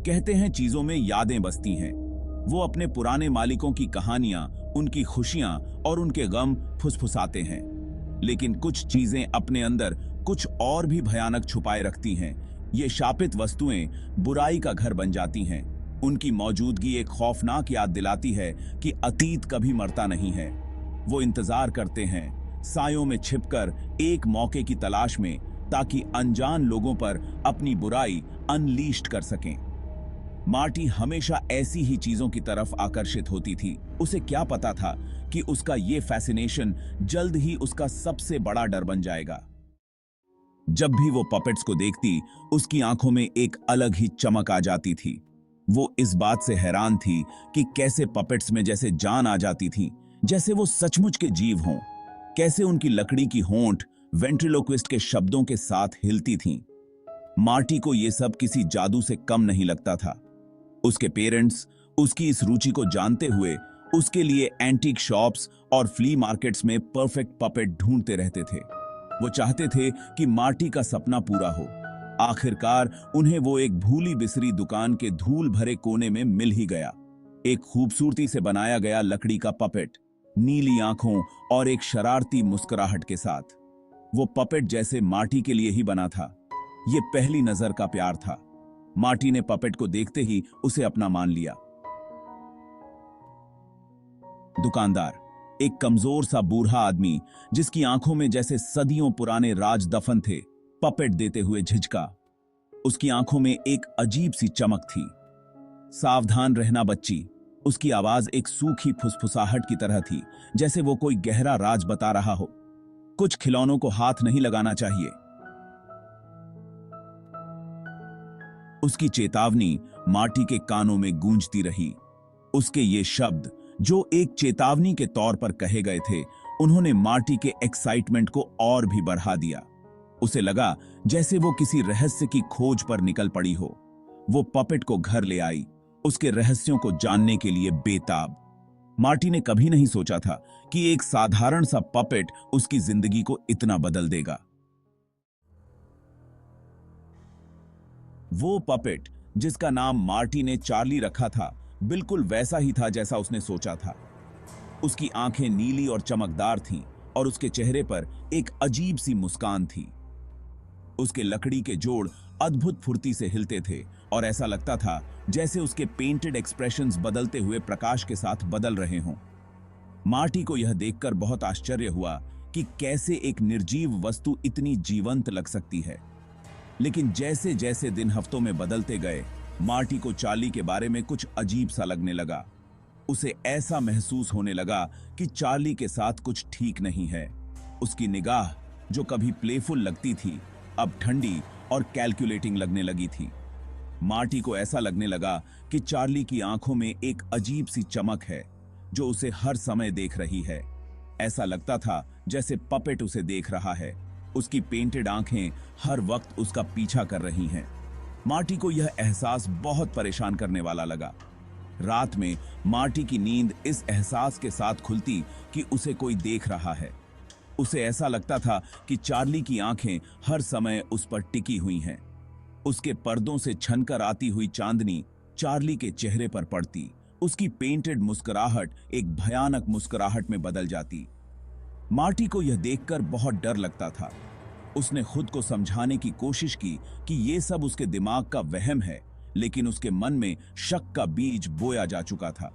कहते हैं चीजों में यादें बसती हैं। वो अपने पुराने मालिकों की कहानियां, उनकी खुशियां और उनके गम फुसफुसाते हैं। लेकिन कुछ चीजें अपने अंदर कुछ और भी भयानक छुपाए रखती हैं। ये शापित वस्तुएं बुराई का घर बन जाती हैं। उनकी मौजूदगी एक खौफनाक याद दिलाती है कि अतीत कभी मरता नहीं है। वो इंतजार करते हैं, सायों में छिपकर एक मौके की तलाश में, ताकि अनजान लोगों पर अपनी बुराई अनलीश्ड कर सकें। मार्टी हमेशा ऐसी ही चीजों की तरफ आकर्षित होती थी। उसे क्या पता था कि उसका ये फैसिनेशन जल्द ही उसका सबसे बड़ा डर बन जाएगा। जब भी वो पपेट्स को देखती, उसकी आंखों में एक अलग ही चमक आ जाती थी। वो इस बात से हैरान थी कि कैसे पपेट्स में जैसे जान आ जाती थी, जैसे वो सचमुच के जीव हों। कैसे उनकी लकड़ी की होंठ वेंट्रिलोक्विस्ट के शब्दों के साथ हिलती थीं। मार्टी को ये सब किसी जादू से कम नहीं लगता था। उसके पेरेंट्स उसकी इस रुचि को जानते हुए उसके लिए एंटीक शॉप्स और फ्ली मार्केट्स में परफेक्ट पपेट ढूंढते रहते थे। वो चाहते थे कि मार्टी का सपना पूरा हो। आखिरकार उन्हें वो एक भूली बिसरी दुकान के धूल भरे कोने में मिल ही गया। एक खूबसूरती से बनाया गया लकड़ी का पपेट, नीली आंखों और एक शरारती मुस्कुराहट के साथ। वो पपेट जैसे मार्टी के लिए ही बना था। ये पहली नजर का प्यार था। मार्टी ने पपेट को देखते ही उसे अपना मान लिया। दुकानदार, एक कमजोर सा बूढ़ा आदमी जिसकी आंखों में जैसे सदियों पुराने राज दफन थे, पपेट देते हुए झिझका। उसकी आंखों में एक अजीब सी चमक थी। सावधान रहना बच्ची। उसकी आवाज एक सूखी फुसफुसाहट की तरह थी, जैसे वो कोई गहरा राज बता रहा हो। कुछ खिलौनों को हाथ नहीं लगाना चाहिए। उसकी चेतावनी मार्टी के कानों में गूंजती रही। उसके ये शब्द, जो एक चेतावनी के तौर पर कहे गए थे, उन्होंने मार्टी के एक्साइटमेंट को और भी बढ़ा दिया। उसे लगा जैसे वो किसी रहस्य की खोज पर निकल पड़ी हो। वो पपेट को घर ले आई, उसके रहस्यों को जानने के लिए बेताब। मार्टी ने कभी नहीं सोचा था कि एक साधारण सा पपेट उसकी जिंदगी को इतना बदल देगा। वो पपेट जिसका नाम मार्टी ने चार्ली रखा था, बिल्कुल वैसा ही था जैसा उसने सोचा था। उसकी आंखें नीली और चमकदार थीं और उसके चेहरे पर एक अजीब सी मुस्कान थी। उसके लकड़ी के जोड़ अद्भुत फुर्ती से हिलते थे और ऐसा लगता था जैसे उसके पेंटेड एक्सप्रेशंस बदलते हुए प्रकाश के साथ बदल रहे हों। मार्टी को यह देखकर बहुत आश्चर्य हुआ कि कैसे एक निर्जीव वस्तु इतनी जीवंत लग सकती है। लेकिन जैसे जैसे दिन हफ्तों में बदलते गए, मार्टी को चार्ली के बारे में कुछ अजीब सा लगने लगा। उसे ऐसा महसूस होने लगा कि चार्ली के साथ कुछ ठीक नहीं है। उसकी निगाह, जो कभी प्लेफुल लगती थी, अब ठंडी और कैलकुलेटिंग लगने लगी थी। मार्टी को ऐसा लगने लगा कि चार्ली की आंखों में एक अजीब सी चमक है, जो उसे हर समय देख रही है। ऐसा लगता था जैसे पपेट उसे देख रहा है। उसकी पेंटेड आंखें हर वक्त उसका पीछा कर रही हैं। मार्टी को यह एहसास बहुत परेशान करने वाला लगा। रात में मार्टी की नींद इस एहसास के साथ खुलती कि उसे कोई देख रहा है। उसे ऐसा लगता था कि चार्ली की आंखें हर समय उस पर टिकी हुई हैं। उसके पर्दों से छनकर आती हुई चांदनी चार्ली के चेहरे पर पड़ती। उसकी पेंटेड मुस्कुराहट एक भयानक मुस्कुराहट में बदल जाती। मार्टी को यह देखकर बहुत डर लगता था। उसने खुद को समझाने की कोशिश की कि यह सब उसके दिमाग का वहम है, लेकिन उसके मन में शक का बीज बोया जा चुका था।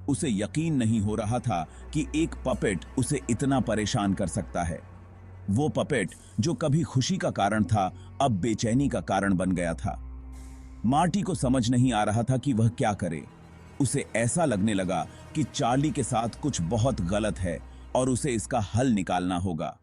उसे यकीन नहीं हो रहा था कि एक पपेट उसे इतना परेशान कर सकता है। वो पपेट जो कभी खुशी का कारण था, अब बेचैनी का कारण बन गया था। मार्टी को समझ नहीं आ रहा था कि वह क्या करे। उसे ऐसा लगने लगा कि चार्ली के साथ कुछ बहुत गलत है और उसे इसका हल निकालना होगा।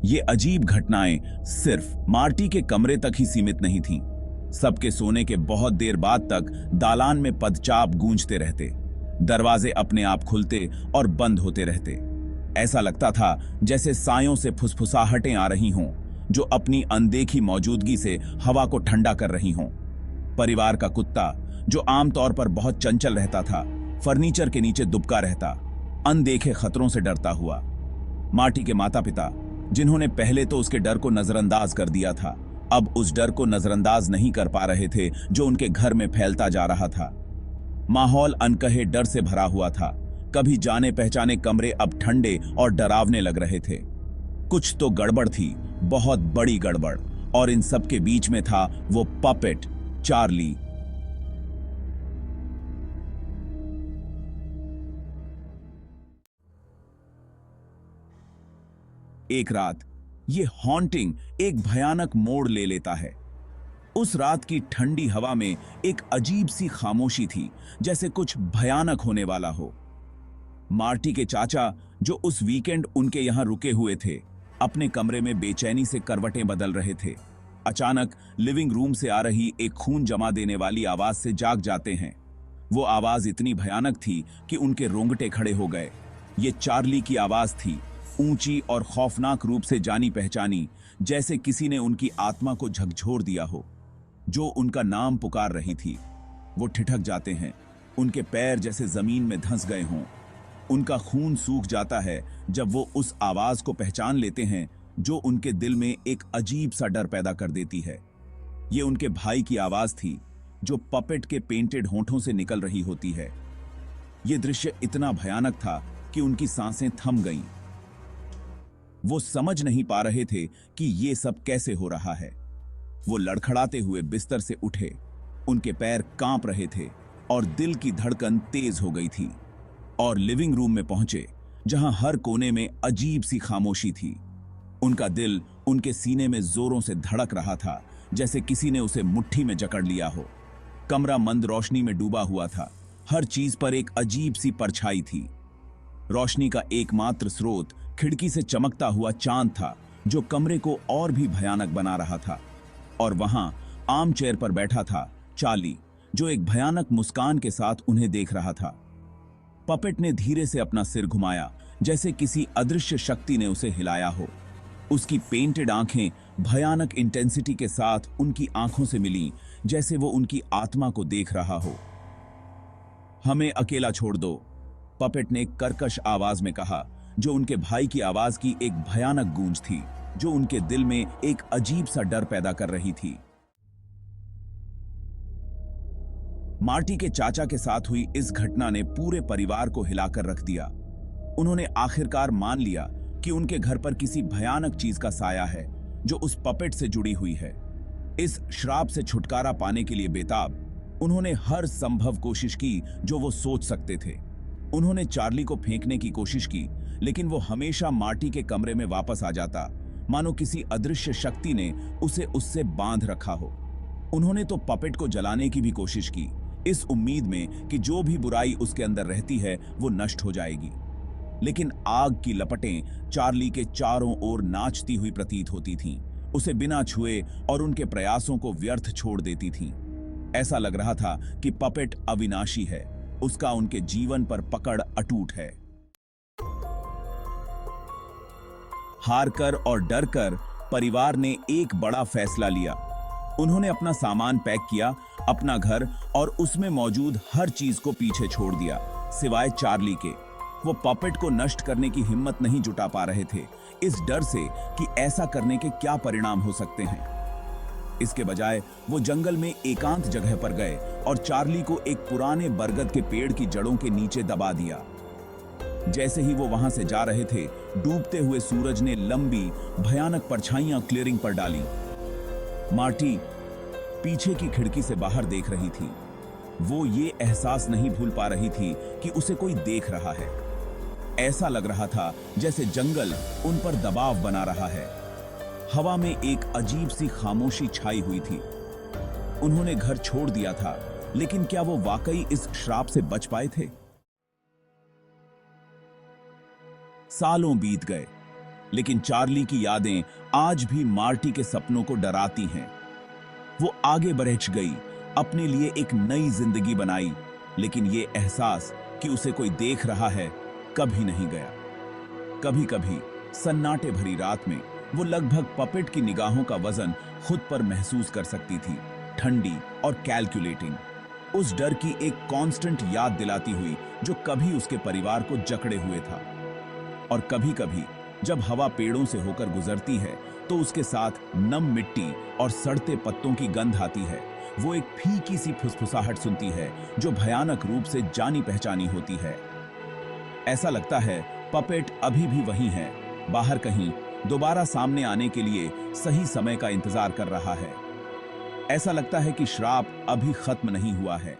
ये अजीब घटनाएं सिर्फ मार्टी के कमरे तक ही सीमित नहीं थीं। सबके सोने के बहुत देर बाद तक दालान में पदचाप गूंजते रहते। दरवाजे अपने आप खुलते और बंद होते रहते। ऐसा लगता था जैसे सायों से फुसफुसाहटें आ रही हों, जो अपनी अनदेखी मौजूदगी से हवा को ठंडा कर रही हों। परिवार का कुत्ता, जो आमतौर पर बहुत चंचल रहता था, फर्नीचर के नीचे दुबका रहता, अनदेखे खतरों से डरता हुआ। मार्टी के माता पिता, जिन्होंने पहले तो उसके डर को नजरअंदाज कर दिया था, अब उस डर को नजरअंदाज नहीं कर पा रहे थे जो उनके घर में फैलता जा रहा था। माहौल अनकहे डर से भरा हुआ था। कभी जाने पहचाने कमरे अब ठंडे और डरावने लग रहे थे। कुछ तो गड़बड़ थी, बहुत बड़ी गड़बड़, और इन सब के बीच में था वो पपेट चार्ली। एक रात ये हॉन्टिंग एक भयानक मोड़ ले लेता है। उस रात की ठंडी हवा में एक अजीब सी खामोशी थी, जैसे कुछ भयानक होने वाला हो। मार्टी के चाचा, जो उस वीकेंड उनके यहां रुके हुए थे, अपने कमरे में बेचैनी से करवटें बदल रहे थे। अचानक लिविंग रूम से आ रही एक खून जमा देने वाली आवाज से जाग जाते हैं। वो आवाज इतनी भयानक थी कि उनके रोंगटे खड़े हो गए। ये चार्ली की आवाज थी, ऊंची और खौफनाक रूप से जानी पहचानी, जैसे किसी ने उनकी आत्मा को झकझोर दिया हो। जो उनका नाम पुकार रही थी। वो ठिठक जाते हैं, उनके पैर जैसे जमीन में धंस गए हों। उनका खून सूख जाता है जब वो उस आवाज को पहचान लेते हैं, जो उनके दिल में एक अजीब सा डर पैदा कर देती है। ये उनके भाई की आवाज थी, जो पपेट के पेंटेड होंठों से निकल रही होती है। ये दृश्य इतना भयानक था कि उनकी सांसें थम गईं। वो समझ नहीं पा रहे थे कि ये सब कैसे हो रहा है। वो लड़खड़ाते हुए बिस्तर से उठे। उनके पैर कांप रहे थे और दिल की धड़कन तेज हो गई थी, और लिविंग रूम में पहुंचे, जहां हर कोने में अजीब सी खामोशी थी। उनका दिल उनके सीने में जोरों से धड़क रहा था, जैसे किसी ने उसे मुट्ठी में जकड़ लिया हो। कमरा मंद रोशनी में डूबा हुआ था। हर चीज पर एक अजीब सी परछाई थी। रोशनी का एकमात्र स्रोत खिड़की से चमकता हुआ चांद था, जो कमरे को और भी भयानक बना रहा था। और वहां आर्म चेयर पर बैठा था चार्ली, जो एक भयानक मुस्कान के साथ उन्हें देख रहा था। पपेट ने धीरे से अपना सिर घुमाया, जैसे किसी अदृश्य शक्ति ने उसे हिलाया हो। उसकी पेंटेड आंखें भयानक इंटेंसिटी के साथ उनकी आंखों से मिलीं, जैसे वो उनकी आत्मा को देख रहा हो। हमें अकेला छोड़ दो, पपेट ने कर्कश आवाज में कहा, जो उनके भाई की आवाज की एक भयानक गूंज थी, जो उनके दिल में एक अजीब सा डर पैदा कर रही थी। मार्टी के चाचा के साथ हुई इस घटना ने पूरे परिवार को हिलाकर रख दिया। उन्होंने आखिरकार मान लिया कि उनके घर पर किसी भयानक चीज का साया है, जो उस पपेट से जुड़ी हुई है। इस श्राप से छुटकारा पाने के लिए बेताब उन्होंने हर संभव कोशिश की जो वो सोच सकते थे। उन्होंने चार्ली को फेंकने की कोशिश की, लेकिन वो हमेशा मार्टी के कमरे में वापस आ जाता, मानो किसी अदृश्य शक्ति ने उसे उससे बांध रखा हो। उन्होंने तो पपेट को जलाने की भी कोशिश की, इस उम्मीद में कि जो भी बुराई उसके अंदर रहती है वो नष्ट हो जाएगी। लेकिन आग की लपटें चार्ली के चारों ओर नाचती हुई प्रतीत होती थीं, उसे बिना छुए और उनके प्रयासों को व्यर्थ छोड़ देती थीं। ऐसा लग रहा था कि पपेट अविनाशी है, उसका उनके जीवन पर पकड़ अटूट है। हारकर और डरकर परिवार ने एक बड़ा फैसला लिया। उन्होंने अपना सामान पैक किया, अपना घर और उसमें मौजूद हर चीज को पीछे छोड़ दिया, सिवाय चार्ली के। वो पपेट को नष्ट करने की हिम्मत नहीं जुटा पा रहे थे, इस डर से कि ऐसा करने के क्या परिणाम हो सकते हैं। इसके बजाय वो जंगल में एकांत जगह पर गए और चार्ली को एक पुराने बरगद के पेड़ की जड़ों के नीचे दबा दिया। जैसे ही वो वहां से जा रहे थे, डूबते हुए सूरज ने लंबी भयानक परछाइयां क्लियरिंग पर डाली। मार्टी पीछे की खिड़की से बाहर देख रही थी। वो ये एहसास नहीं भूल पा रही थी कि उसे कोई देख रहा है। ऐसा लग रहा था जैसे जंगल उन पर दबाव बना रहा है। हवा में एक अजीब सी खामोशी छाई हुई थी। उन्होंने घर छोड़ दिया था, लेकिन क्या वो वाकई इस श्राप से बच पाए थे? सालों बीत गए, लेकिन चार्ली की यादें आज भी मार्टी के सपनों को डराती हैं। वो आगे बढ़ गई, अपने लिए एक नई जिंदगी बनाई, लेकिन ये एहसास कि उसे कोई देख रहा है कभी नहीं गया। कभी कभी सन्नाटे भरी रात में वो लगभग पपेट की निगाहों का वजन खुद पर महसूस कर सकती थी, ठंडी और कैलकुलेटिंग। उस डर की एक कांस्टेंट याद दिलाती हुई जो कभी उसके परिवार को जकड़े हुए था। और कभी कभी जब हवा पेड़ों से होकर गुजरती है तो उसके साथ नम मिट्टी और सड़ते पत्तों की गंध आती है। वो एक फीकी सी फुसफुसाहट सुनती है जो भयानक रूप से जानी पहचानी होती है। ऐसा लगता है पपेट अभी भी वही है, बाहर कहीं, दोबारा सामने आने के लिए सही समय का इंतजार कर रहा है। ऐसा लगता है कि श्राप अभी खत्म नहीं हुआ है।